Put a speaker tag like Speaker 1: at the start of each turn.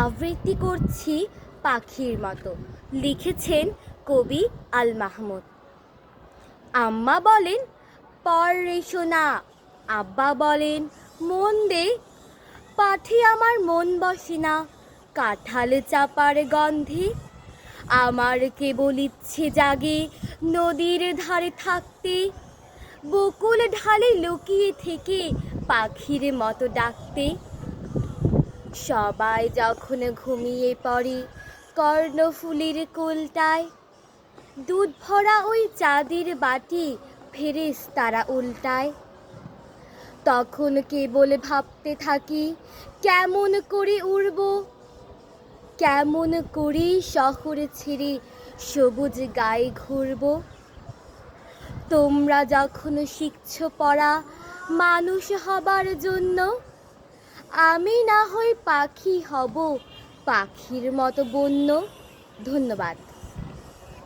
Speaker 1: আবৃত্তি করছি পাখির মতো। লিখেছেন কবি আল মাহমুদ। আম্মা বলেন পড় রে সোনা, আব্বা বলেন মন দে, পাঠে আমার মন বসে না কাঁঠাল চাপার গন্ধে। আমার কেবল ইচ্ছে জাগে নদীর ধারে থাকতে, বকুল ঢালে লুকিয়ে থেকে পাখির মতো ডাকতে। সবাই যখন ঘুমিয়ে পড়ে কর্ণফুলীর কোলটায়, দুধ ভরা ওই চাঁদের বাটি ফেরেশতারা উল্টায়। তখন কেবল ভাবতে থাকি কেমন করে উড়ব, কেমন করে শহর ছেড়ে সবুজ গায়ে ঘুরব। তোমরা যখন শিখছ পড়া মানুষ হবার জন্য, আমি না হয় পাখি হব পাখির মতো বন্য। ধন্যবাদ।